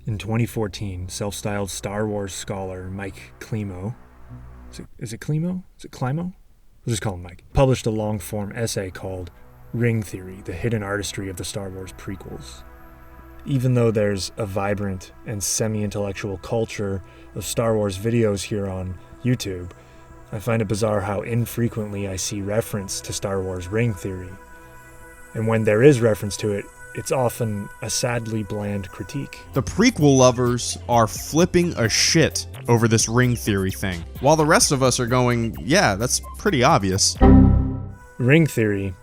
In 2014, self-styled Star Wars scholar Mike Klimo, is it Klimo? Is it Klimo? We'll just call him Mike, published a long-form essay called Ring Theory, the Hidden Artistry of the Star Wars Prequels. Even though there's a vibrant and semi-intellectual culture of Star Wars videos here on YouTube, I find it bizarre how infrequently I see reference to Star Wars ring theory. And when there is reference to it, it's often a sadly bland critique. The prequel lovers are flipping a shit over this ring theory thing, while the rest of us are going, yeah, that's pretty obvious. Ring theory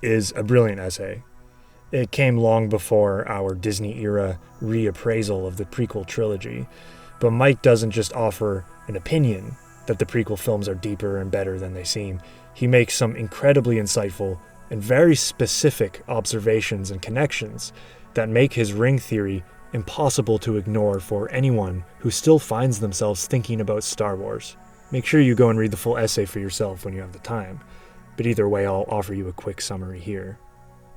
is a brilliant essay. It came long before our Disney-era reappraisal of the Prequel Trilogy, but Mike doesn't just offer an opinion that the prequel films are deeper and better than they seem. He makes some incredibly insightful and very specific observations and connections that make his ring theory impossible to ignore for anyone who still finds themselves thinking about Star Wars. Make sure you go and read the full essay for yourself when you have the time, but either way, I'll offer you a quick summary here.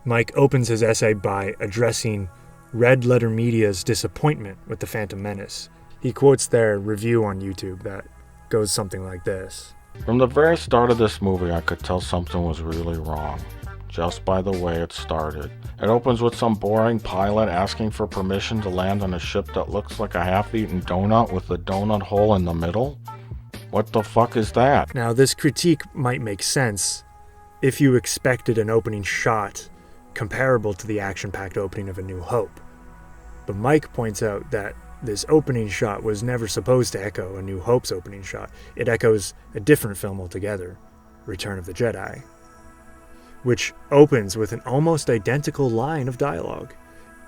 Mike opens his essay by addressing Red Letter Media's disappointment with The Phantom Menace. He quotes their review on YouTube that goes something like this. From the very start of this movie, I could tell something was really wrong, just by the way it started. It opens with some boring pilot asking for permission to land on a ship that looks like a half-eaten donut with a donut hole in the middle. What the fuck is that? Now, this critique might make sense if you expected an opening shot comparable to the action-packed opening of A New Hope. But Mike points out that this opening shot was never supposed to echo A New Hope's opening shot. It echoes a different film altogether, Return of the Jedi, which opens with an almost identical line of dialogue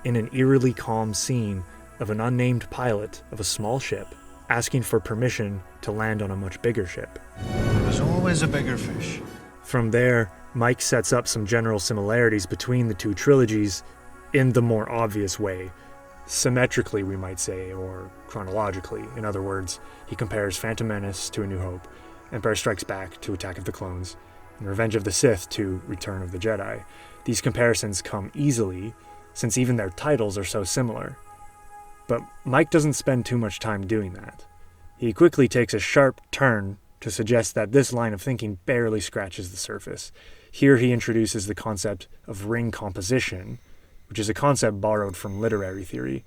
in an eerily calm scene of an unnamed pilot of a small ship asking for permission to land on a much bigger ship. There's always a bigger fish. From there, Mike sets up some general similarities between the two trilogies in the more obvious way. Symmetrically, we might say, or chronologically. In other words, he compares Phantom Menace to A New Hope, Empire Strikes Back to Attack of the Clones, and Revenge of the Sith to Return of the Jedi. These comparisons come easily, since even their titles are so similar. But Mike doesn't spend too much time doing that. He quickly takes a sharp turn to suggest that this line of thinking barely scratches the surface. Here he introduces the concept of ring composition, which is a concept borrowed from literary theory.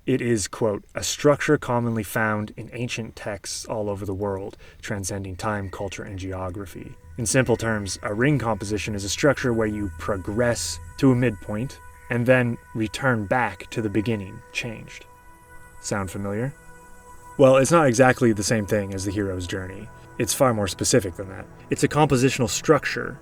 It is, quote, a structure commonly found in ancient texts all over the world, transcending time, culture, and geography. In simple terms, a ring composition is a structure where you progress to a midpoint and then return back to the beginning, changed. Sound familiar? Well, it's not exactly the same thing as the hero's journey. It's far more specific than that. It's a compositional structure,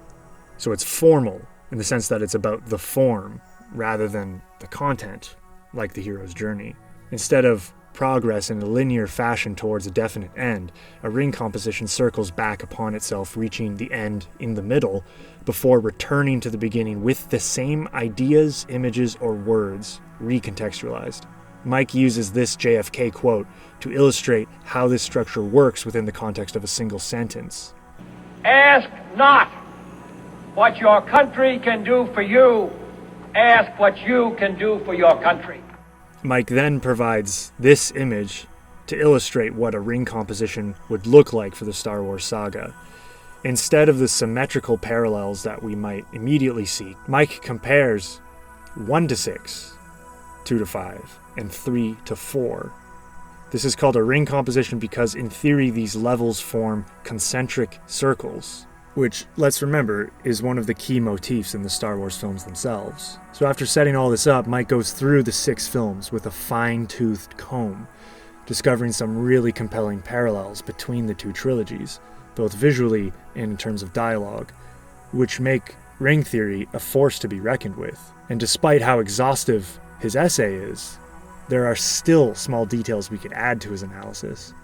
so it's formal in the sense that it's about the form rather than the content, like the hero's journey. Instead of progress in a linear fashion towards a definite end, a ring composition circles back upon itself, reaching the end in the middle, before returning to the beginning with the same ideas, images, or words recontextualized. Mike uses this JFK quote to illustrate how this structure works within the context of a single sentence. Ask not what your country can do for you. Ask what you can do for your country. Mike then provides this image to illustrate what a ring composition would look like for the Star Wars saga. Instead of the symmetrical parallels that we might immediately seek, Mike compares 1 to 6, 2 to 5, and 3 to 4. This is called a ring composition because in theory these levels form concentric circles, which, let's remember, is one of the key motifs in the Star Wars films themselves. So after setting all this up, Mike goes through the 6 films with a fine-toothed comb, discovering some really compelling parallels between the two trilogies, both visually and in terms of dialogue, which make ring theory a force to be reckoned with. And despite how exhaustive his essay is, there are still small details we could add to his analysis.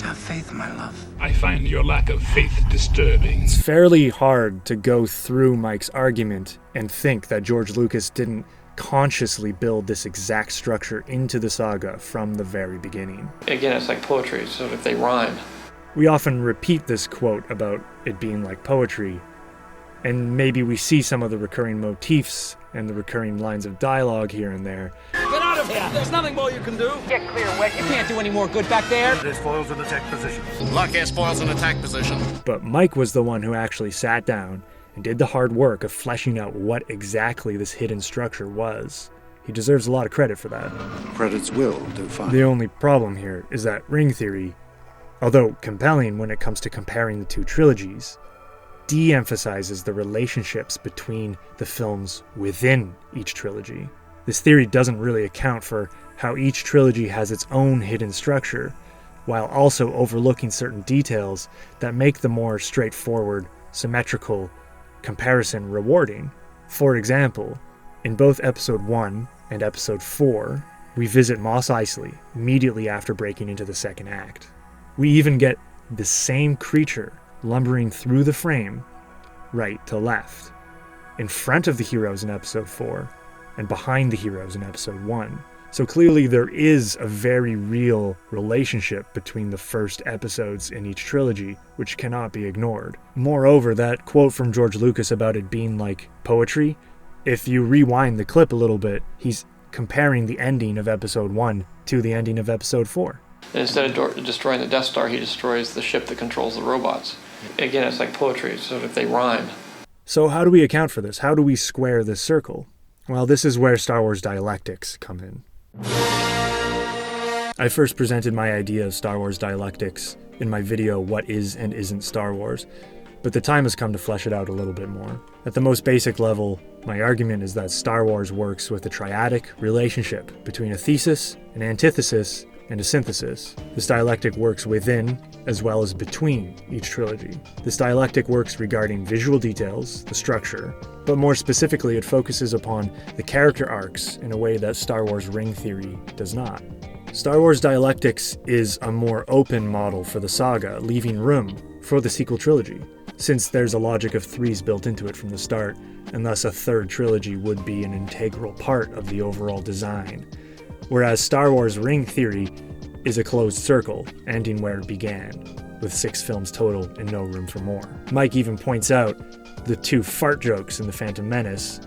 Have faith, my love. I find your lack of faith disturbing. It's fairly hard to go through Mike's argument and think that George Lucas didn't consciously build this exact structure into the saga from the very beginning. Again, it's like poetry, so if they rhyme. We often repeat this quote about it being like poetry, and maybe we see some of the recurring motifs and the recurring lines of dialogue here and there. Get out of of here! There's nothing more you can do! Get clear, Wick. You can't do any more good back there! There's foils in attack position. Lock has foils in attack position. But Mike was the one who actually sat down and did the hard work of fleshing out what exactly this hidden structure was. He deserves a lot of credit for that. Credits will do fine. The only problem here is that ring theory, although compelling when it comes to comparing the two trilogies, de-emphasizes the relationships between the films within each trilogy. This theory doesn't really account for how each trilogy has its own hidden structure, while also overlooking certain details that make the more straightforward, symmetrical comparison rewarding. For example, in both Episode 1 and Episode 4, we visit Mos Eisley immediately after breaking into the second act. We even get the same creature lumbering through the frame, right to left, in front of the heroes in Episode 4, and behind the heroes in Episode 1. So clearly there is a very real relationship between the first episodes in each trilogy, which cannot be ignored. Moreover, that quote from George Lucas about it being like poetry, if you rewind the clip a little bit, he's comparing the ending of Episode 1 to the ending of Episode 4. And instead of destroying the Death Star, he destroys the ship that controls the robots. Again, it's like poetry, so if they rhyme. So how do we account for this? How do we square this circle? Well, this is where Star Wars Dialectics come in. I first presented my idea of Star Wars Dialectics in my video, What Is and Isn't Star Wars, but the time has come to flesh it out a little bit more. At the most basic level, my argument is that Star Wars works with a triadic relationship between a thesis, an antithesis, and a synthesis. This dialectic works within as well as between each trilogy. This dialectic works regarding visual details, the structure, but more specifically it focuses upon the character arcs in a way that Star Wars ring theory does not. Star Wars Dialectics is a more open model for the saga, leaving room for the sequel trilogy, since there's a logic of threes built into it from the start, and thus a third trilogy would be an integral part of the overall design. Whereas Star Wars ring theory is a closed circle, ending where it began, with 6 films total and no room for more. Mike even points out the 2 fart jokes in The Phantom Menace,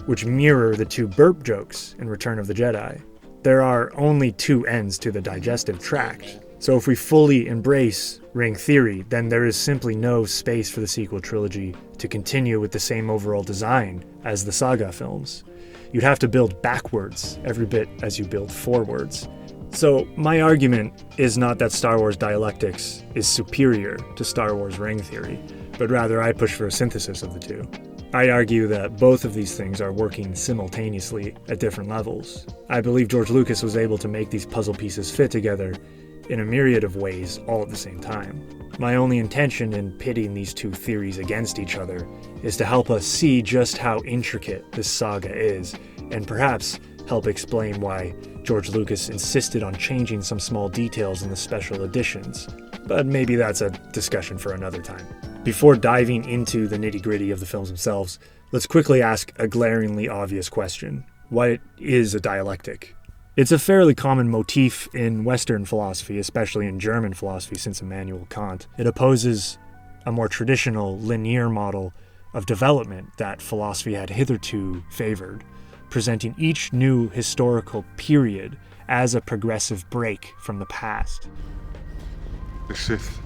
which mirror the 2 burp jokes in Return of the Jedi. There are only 2 ends to the digestive tract, so if we fully embrace ring theory, then there is simply no space for the sequel trilogy to continue with the same overall design as the saga films. You'd have to build backwards every bit as you build forwards. So my argument is not that Star Wars Dialectics is superior to Star Wars ring theory, but rather I push for a synthesis of the two. I argue that both of these things are working simultaneously at different levels. I believe George Lucas was able to make these puzzle pieces fit together in a myriad of ways all at the same time. My only intention in pitting these 2 theories against each other is to help us see just how intricate this saga is, and perhaps help explain why George Lucas insisted on changing some small details in the special editions. But maybe that's a discussion for another time. Before diving into the nitty-gritty of the films themselves, let's quickly ask a glaringly obvious question. What is a dialectic? It's a fairly common motif in Western philosophy, especially in German philosophy since Immanuel Kant. It opposes a more traditional linear model of development that philosophy had hitherto favored, presenting each new historical period as a progressive break from the past. The Sith,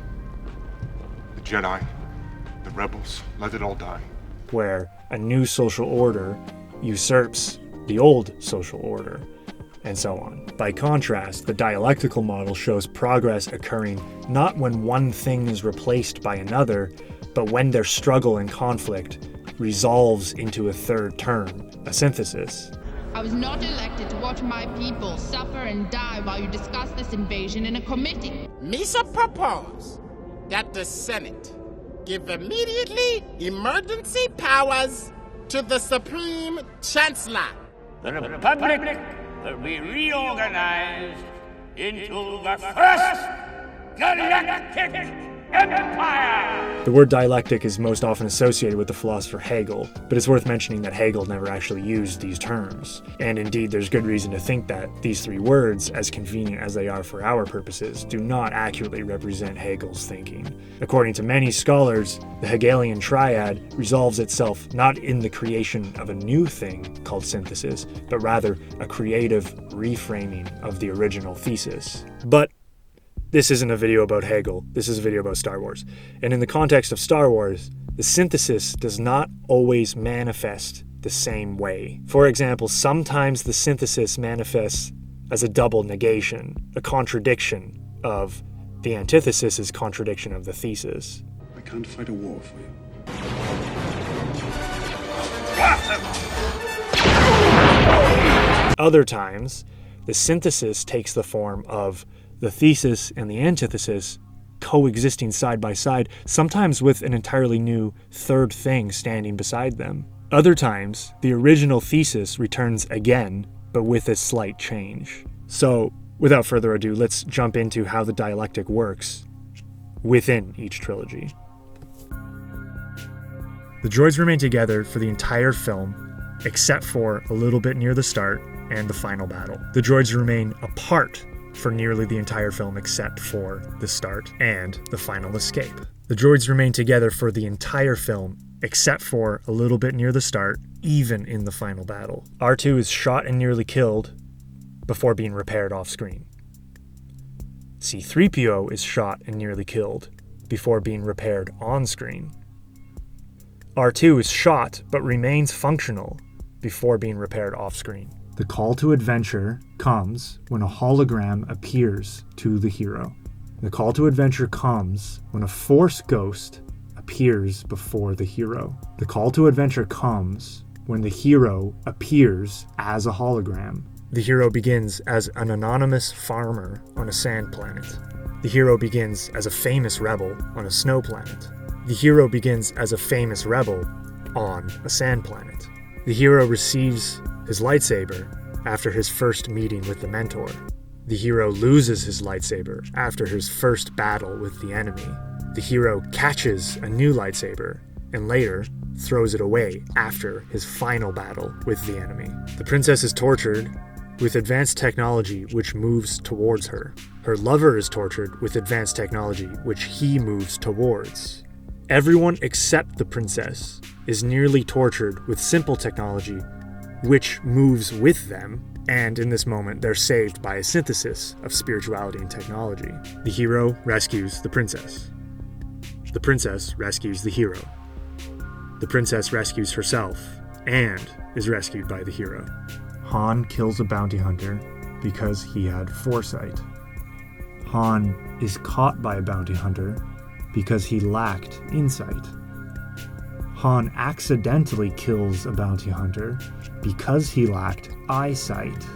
the Jedi, the rebels, let it all die. Where a new social order usurps the old social order, and so on. By contrast, the dialectical model shows progress occurring not when one thing is replaced by another, but when their struggle and conflict resolves into a third term, a synthesis. I was not elected to watch my people suffer and die while you discuss this invasion in a committee. Misa propose that the Senate give immediately emergency powers to the Supreme Chancellor. The Republic will be reorganized into the first Galactic Empire! The word dialectic is most often associated with the philosopher Hegel, but it's worth mentioning that Hegel never actually used these terms. And indeed, there's good reason to think that these three words, as convenient as they are for our purposes, do not accurately represent Hegel's thinking. According to many scholars, the Hegelian triad resolves itself not in the creation of a new thing called synthesis, but rather a creative reframing of the original thesis. But this isn't a video about Hegel, this is a video about Star Wars. And in the context of Star Wars, the synthesis does not always manifest the same way. For example, sometimes the synthesis manifests as a double negation, a contradiction of the antithesis' contradiction of the thesis. I can't fight a war for you. Other times, the synthesis takes the form of the thesis and the antithesis coexisting side by side, sometimes with an entirely new third thing standing beside them. Other times, the original thesis returns again, but with a slight change. So, without further ado, let's jump into how the dialectic works within each trilogy. The droids remain together for the entire film, except for a little bit near the start and the final battle. The droids remain apart for nearly the entire film except for the start and the final escape. The droids remain together for the entire film except for a little bit near the start, even in the final battle. R2 is shot and nearly killed before being repaired off screen. C-3PO is shot and nearly killed before being repaired on screen. R2 is shot but remains functional before being repaired off screen. The call to adventure comes when a hologram appears to the hero. The call to adventure comes when a Force ghost appears before the hero. The call to adventure comes when the hero appears as a hologram. The hero begins as an anonymous farmer on a sand planet. The hero begins as a famous rebel on a snow planet. The hero begins as a famous rebel on a sand planet. The hero receives his lightsaber after his first meeting with the mentor. The hero loses his lightsaber after his first battle with the enemy. The hero catches a new lightsaber and later throws it away after his final battle with the enemy. The princess is tortured with advanced technology which moves towards her. Her lover is tortured with advanced technology which he moves towards. Everyone except the princess is nearly tortured with simple technology which moves with them, and in this moment they're saved by a synthesis of spirituality and technology. The hero rescues the princess. The princess rescues the hero. The princess rescues herself and is rescued by the hero. Han kills a bounty hunter because he had foresight. Han is caught by a bounty hunter because he lacked insight. Han accidentally kills a bounty hunter because he lacked eyesight.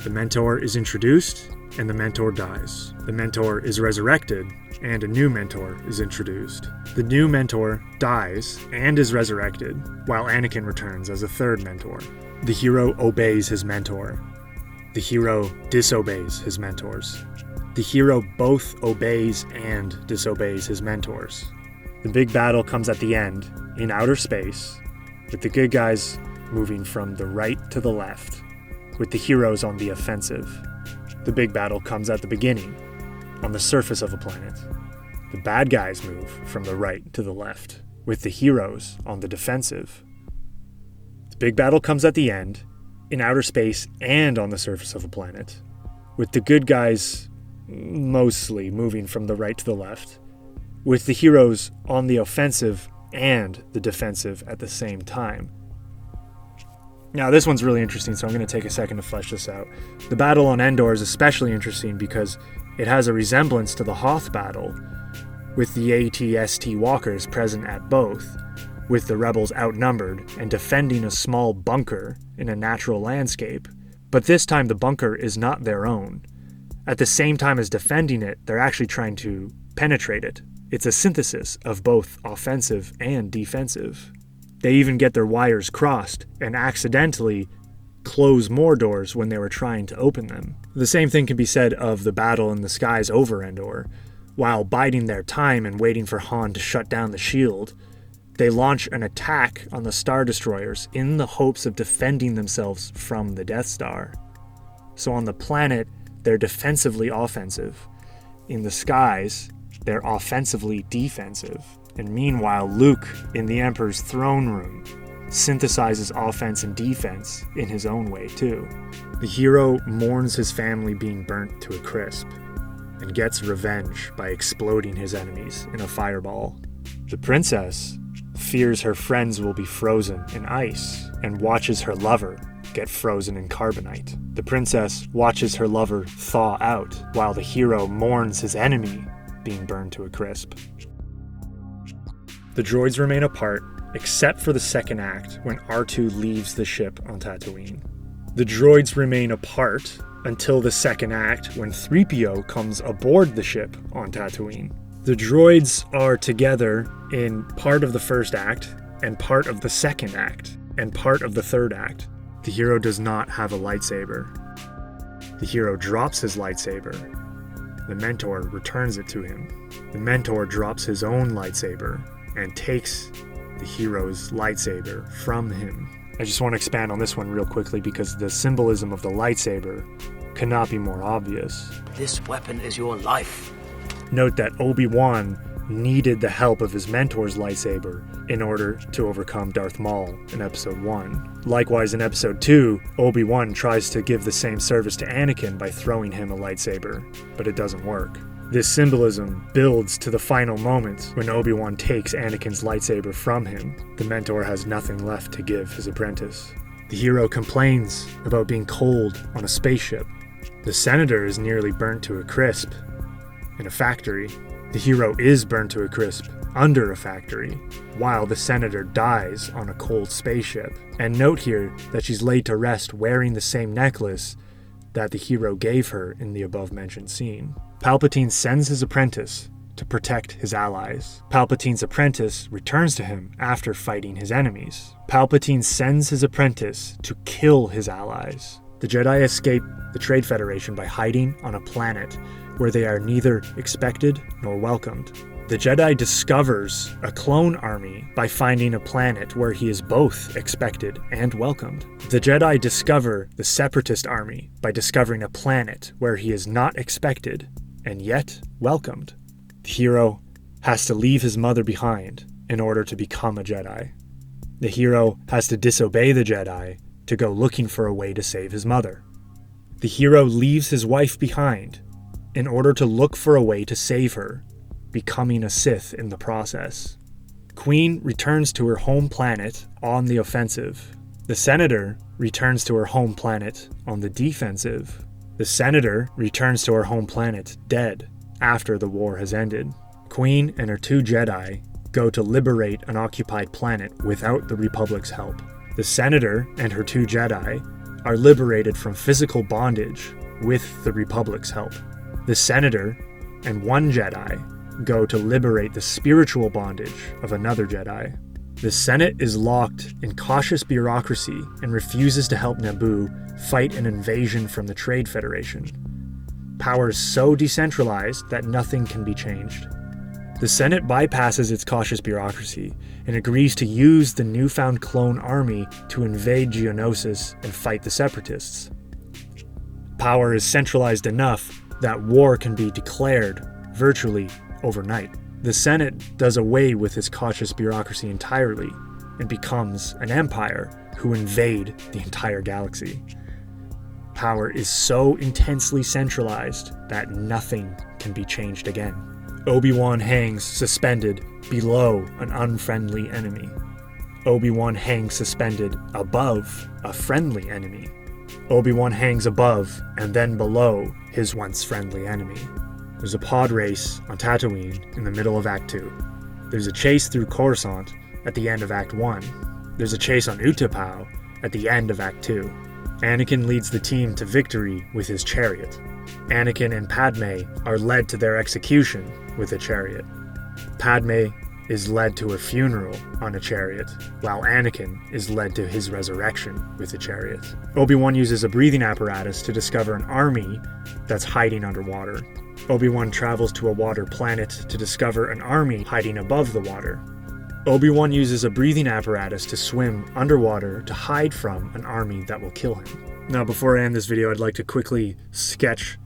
The mentor is introduced and the mentor dies. The mentor is resurrected and a new mentor is introduced. The new mentor dies and is resurrected while Anakin returns as a third mentor. The hero obeys his mentor. The hero disobeys his mentors. The hero both obeys and disobeys his mentors. The big battle comes at the end, in outer space, with the good guys moving from the right to the left, with the heroes on the offensive. The big battle comes at the beginning, on the surface of a planet. The bad guys move from the right to the left, with the heroes on the defensive. The big battle comes at the end, in outer space and on the surface of a planet, with the good guys mostly moving from the right to the left, with the heroes on the offensive and the defensive at the same time. Now, this one's really interesting, so I'm going to take a second to flesh this out. The battle on Endor is especially interesting because it has a resemblance to the Hoth battle, with the AT-ST walkers present at both, with the rebels outnumbered and defending a small bunker in a natural landscape. But this time the bunker is not their own. At the same time as defending it, they're actually trying to penetrate it. It's a synthesis of both offensive and defensive. They even get their wires crossed and accidentally close more doors when they were trying to open them. The same thing can be said of the battle in the skies over Endor. while biding their time and waiting for Han to shut down the shield, they launch an attack on the Star Destroyers in the hopes of defending themselves from the Death Star. So on the planet, they're defensively offensive. In the skies, they're offensively defensive. And meanwhile, Luke, in the Emperor's throne room, synthesizes offense and defense in his own way too. The hero mourns his family being burnt to a crisp, and gets revenge by exploding his enemies in a fireball. The princess fears her friends will be frozen in ice, and watches her lover get frozen in carbonite. The princess watches her lover thaw out, while the hero mourns his enemy being burned to a crisp. The droids remain apart, except for the second act when R2 leaves the ship on Tatooine. The droids remain apart until the second act when 3PO comes aboard the ship on Tatooine. The droids are together in part of the first act, and part of the second act, and part of the third act. The hero does not have a lightsaber. The hero drops his lightsaber. The mentor returns it to him. The mentor drops his own lightsaber and takes the hero's lightsaber from him. I just want to expand on this one real quickly because the symbolism of the lightsaber cannot be more obvious. This weapon is your life. Note that Obi-Wan needed the help of his mentor's lightsaber in order to overcome Darth Maul in Episode 1. Likewise, in Episode 2, Obi-Wan tries to give the same service to Anakin by throwing him a lightsaber, but it doesn't work. This symbolism builds to the final moment when Obi-Wan takes Anakin's lightsaber from him. The mentor has nothing left to give his apprentice. The hero complains about being cold on a spaceship. The senator is nearly burnt to a crisp in a factory. The hero is burnt to a crisp under a factory, while the senator dies on a cold spaceship. And note here that she's laid to rest wearing the same necklace that the hero gave her in the above-mentioned scene. Palpatine sends his apprentice to protect his allies. Palpatine's apprentice returns to him after fighting his enemies. Palpatine sends his apprentice to kill his allies. The Jedi escape the Trade Federation by hiding on a planet where they are neither expected nor welcomed. The Jedi discovers a clone army by finding a planet where he is both expected and welcomed. The Jedi discover the Separatist army by discovering a planet where he is not expected and yet welcomed. The hero has to leave his mother behind in order to become a Jedi. The hero has to disobey the Jedi to go looking for a way to save his mother. The hero leaves his wife behind in order to look for a way to save her, becoming a Sith in the process. Queen returns to her home planet on the offensive. The senator returns to her home planet on the defensive. The senator returns to her home planet dead after the war has ended. Queen and her two Jedi go to liberate an occupied planet without the Republic's help. The senator and her two Jedi are liberated from physical bondage with the Republic's help. The senator and one Jedi go to liberate the spiritual bondage of another Jedi. The Senate is locked in cautious bureaucracy and refuses to help Naboo fight an invasion from the Trade Federation. Power is so decentralized that nothing can be changed. The Senate bypasses its cautious bureaucracy and agrees to use the newfound clone army to invade Geonosis and fight the Separatists. Power is centralized enough that war can be declared virtually overnight. The Senate does away with its cautious bureaucracy entirely and becomes an empire who invade the entire galaxy. Power is so intensely centralized that nothing can be changed again. Obi-Wan hangs suspended below an unfriendly enemy. Obi-Wan hangs suspended above a friendly enemy. Obi-Wan hangs above and then below his once friendly enemy. There's a pod race on Tatooine in the middle of Act 2. There's a chase through Coruscant at the end of Act 1. There's a chase on Utapau at the end of Act 2. Anakin leads the team to victory with his chariot. Anakin and Padme are led to their execution with a chariot. Padme is led to a funeral on a chariot, while Anakin is led to his resurrection with a chariot. Obi-Wan uses a breathing apparatus to discover an army that's hiding underwater. Obi-Wan travels to a water planet to discover an army hiding above the water. Obi-Wan uses a breathing apparatus to swim underwater to hide from an army that will kill him. Now, before I end this video, I'd like to quickly sketch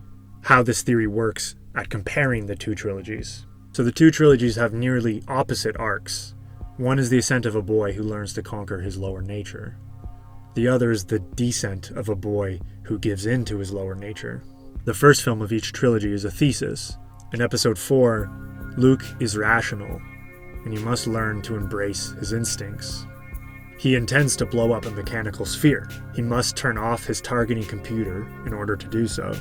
how this theory works at comparing the two trilogies. So the two trilogies have nearly opposite arcs. One is the ascent of a boy who learns to conquer his lower nature. The other is the descent of a boy who gives in to his lower nature. The first film of each trilogy is a thesis. In episode 4, Luke is rational, and he must learn to embrace his instincts. He intends to blow up a mechanical sphere. He must turn off his targeting computer in order to do so.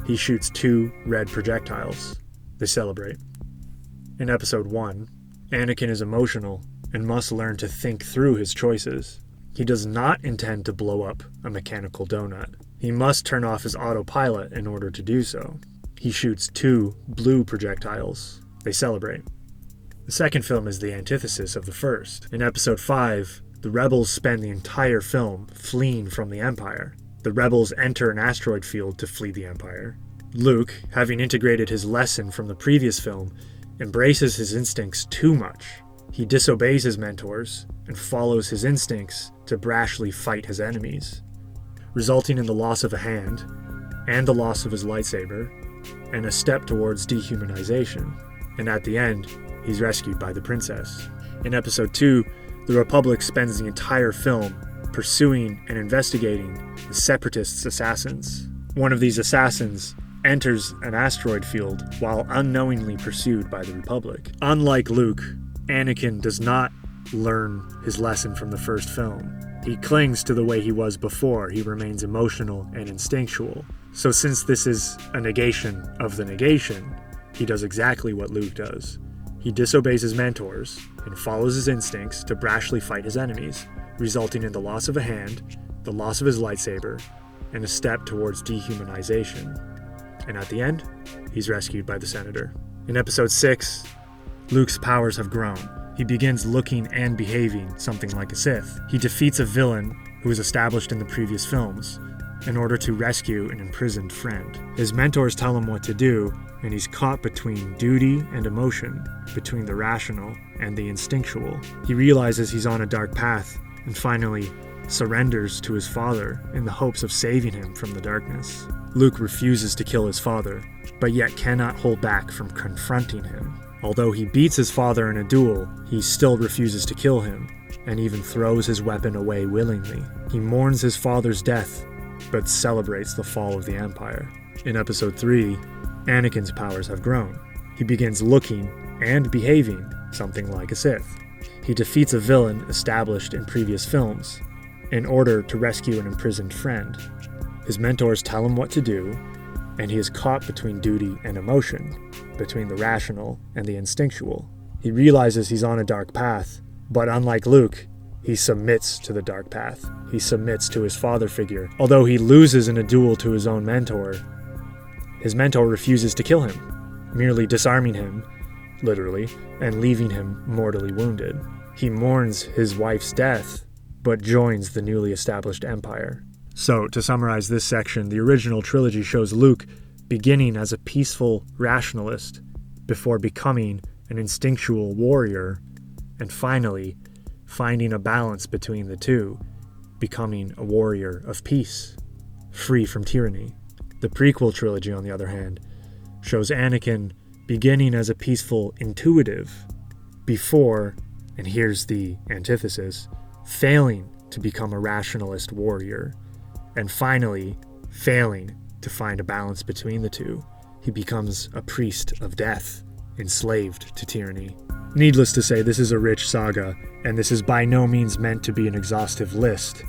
He shoots 2 red projectiles. They celebrate. In episode 1, Anakin is emotional and must learn to think through his choices. He does not intend to blow up a mechanical donut. He must turn off his autopilot in order to do so. He shoots 2 blue projectiles. They celebrate. The second film is the antithesis of the first. In episode 5, the rebels spend the entire film fleeing from the Empire. The rebels enter an asteroid field to flee the Empire. Luke, having integrated his lesson from the previous film, embraces his instincts too much. He disobeys his mentors and follows his instincts to brashly fight his enemies, resulting in the loss of a hand and the loss of his lightsaber and a step towards dehumanization. And at the end, he's rescued by the princess. In episode 2, the Republic spends the entire film pursuing and investigating the Separatists' assassins. One of these assassins enters an asteroid field while unknowingly pursued by the Republic. Unlike Luke, Anakin does not learn his lesson from the first film. He clings to the way he was before. He remains emotional and instinctual. So since this is a negation of the negation, he does exactly what Luke does. He disobeys his mentors and follows his instincts to brashly fight his enemies, resulting in the loss of a hand, the loss of his lightsaber, and a step towards dehumanization. And at the end, he's rescued by the Senator. In episode 6, Luke's powers have grown. He begins looking and behaving something like a Sith. He defeats a villain who was established in the previous films in order to rescue an imprisoned friend. His mentors tell him what to do, and he's caught between duty and emotion, between the rational and the instinctual. He realizes he's on a dark path and finally surrenders to his father in the hopes of saving him from the darkness. Luke refuses to kill his father, but yet cannot hold back from confronting him. Although he beats his father in a duel, he still refuses to kill him, and even throws his weapon away willingly. He mourns his father's death, but celebrates the fall of the Empire. In episode 3, Anakin's powers have grown. He begins looking and behaving something like a Sith. He defeats a villain established in previous films in order to rescue an imprisoned friend. His mentors tell him what to do, and he is caught between duty and emotion, between the rational and the instinctual. He realizes he's on a dark path, but unlike Luke, he submits to the dark path. He submits to his father figure. Although he loses in a duel to his own mentor, his mentor refuses to kill him, merely disarming him, literally, and leaving him mortally wounded. He mourns his wife's death, but joins the newly established empire. So, to summarize this section, the original trilogy shows Luke beginning as a peaceful rationalist before becoming an instinctual warrior, and finally finding a balance between the two, becoming a warrior of peace, free from tyranny. The prequel trilogy, on the other hand, shows Anakin beginning as a peaceful intuitive before, and here's the antithesis, failing to become a rationalist warrior, and finally failing to find a balance between the two. He becomes a priest of death, enslaved to tyranny. Needless to say, this is a rich saga, and this is by no means meant to be an exhaustive list.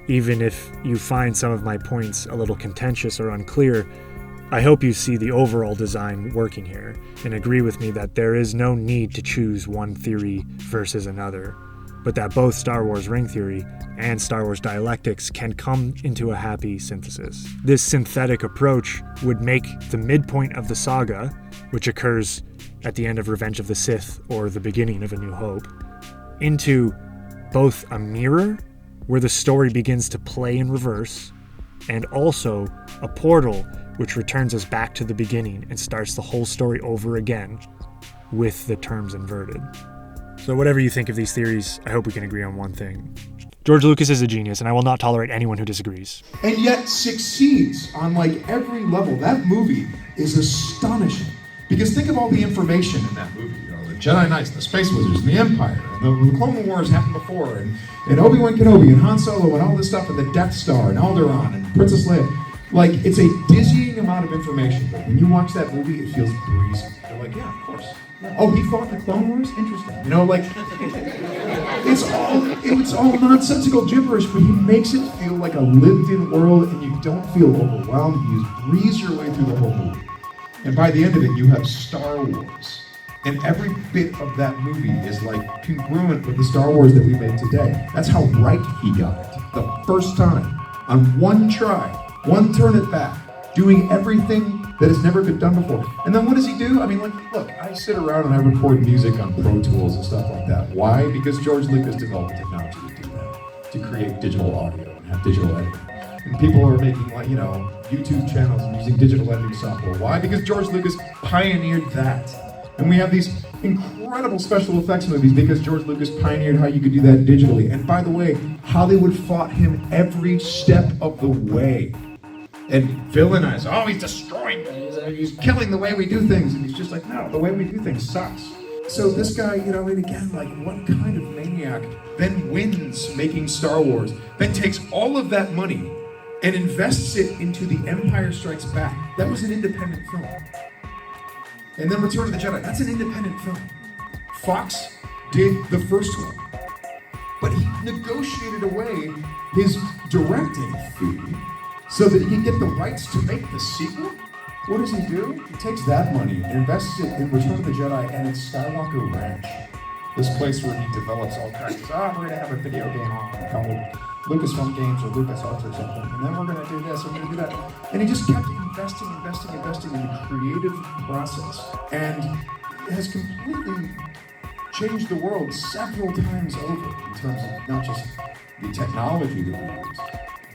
Even if you find some of my points a little contentious or unclear, I hope you see the overall design working here, and agree with me that there is no need to choose one theory versus another, but that both Star Wars ring theory and Star Wars dialectics can come into a happy synthesis. This synthetic approach would make the midpoint of the saga, which occurs at the end of Revenge of the Sith or the beginning of A New Hope, into both a mirror where the story begins to play in reverse, and also a portal which returns us back to the beginning and starts the whole story over again with the terms inverted. So whatever you think of these theories, I hope we can agree on one thing. George Lucas is a genius, and I will not tolerate anyone who disagrees. And yet succeeds on like every level. That movie is astonishing. Because think of all the information in that movie. You know, the Jedi Knights, the Space Wizards, and the Empire, and the Clone Wars happened before, and Obi-Wan Kenobi, and Han Solo, and all this stuff, and the Death Star, and Alderaan, and Princess Leia. Like, it's a dizzying amount of information, but when you watch that movie, it feels breezy. You're like, yeah, of course. Oh, he fought the Clone Wars? Interesting. You know, like, it's all nonsensical gibberish, but he makes it feel like a lived-in world, and you don't feel overwhelmed. You just breeze your way through the whole movie. And by the end of it, you have Star Wars. And every bit of that movie is like congruent with the Star Wars that we made today. That's how right he got it. The first time, on one try, one turn it back, doing everything that has never been done before. And then what does he do? I mean, like, look, I sit around and I record music on Pro Tools and stuff like that. Why? Because George Lucas developed the technology to do that, to create digital audio and have digital editing. And people are making, like, you know, YouTube channels and using digital editing software. Why? Because George Lucas pioneered that. And we have these incredible special effects movies because George Lucas pioneered how you could do that digitally. And by the way, Hollywood fought him every step of the way. And villainized, oh, he's destroying, he's killing the way we do things. And he's just like, no, the way we do things sucks. So this guy, you know, and again, like, what kind of maniac then wins making Star Wars, then takes all of that money and invests it into The Empire Strikes Back. That was an independent film. And then Return of the Jedi, that's an independent film. Fox did the first one. But he negotiated away his directing fee so that he can get the rights to make the sequel. What does he do? He takes that money and invests it in Return of the Jedi and it's Skywalker Ranch. This place where he develops all kinds of, we're gonna have a video game called Lucasfilm Games or LucasArts or something, and then we're gonna do this, we're gonna do that. And he just kept investing in the creative process. And it has completely changed the world several times over in terms of not just the technology that we use,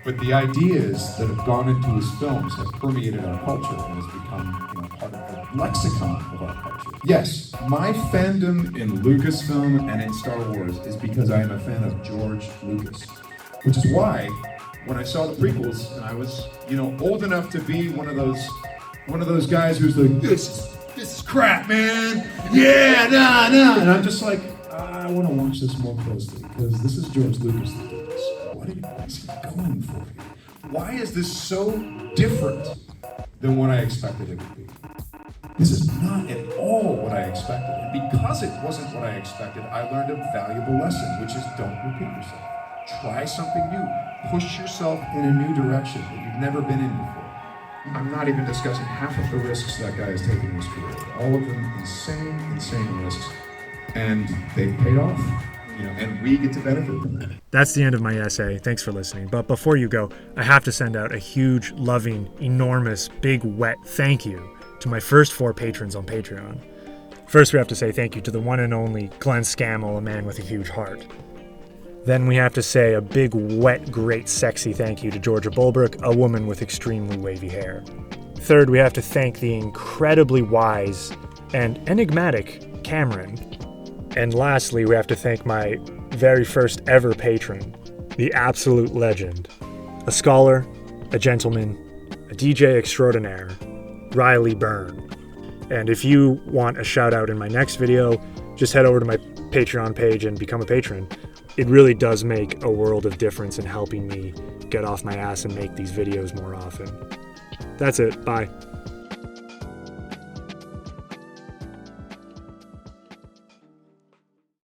but the ideas that have gone into his films have permeated our culture and has become, you know, part of the lexicon of our culture. Yes, my fandom in Lucasfilm and in Star Wars is because I am a fan of George Lucas. Which is why, when I saw the prequels, and I was, you know, old enough to be one of those guys who's like, this is crap, man. Yeah, nah. And I'm just like, I want to watch this more closely because this is George Lucas that did this. What is he going for here? Why is this so different than what I expected it would be? This is not at all what I expected. And because it wasn't what I expected, I learned a valuable lesson, which is don't repeat yourself. Try something new. Push yourself in a new direction that you've never been in before. I'm not even discussing half of the risks that guy is taking in his career. All of them insane risks. And they've paid off. You know, and we get to benefit from that. That's the end of my essay. Thanks for listening. But before you go, I have to send out a huge, loving, enormous, big, wet thank you to my first 4 patrons on Patreon. First, we have to say thank you to the one and only Glenn Scammell, a man with a huge heart. Then we have to say a big, wet, great, sexy thank you to Georgia Bulbrook, a woman with extremely wavy hair. Third, we have to thank the incredibly wise and enigmatic Cameron. And lastly, we have to thank my very first ever patron, the absolute legend, a scholar, a gentleman, a DJ extraordinaire, Riley Byrne. And if you want a shout out in my next video, just head over to my Patreon page and become a patron. It really does make a world of difference in helping me get off my ass and make these videos more often. That's it. Bye.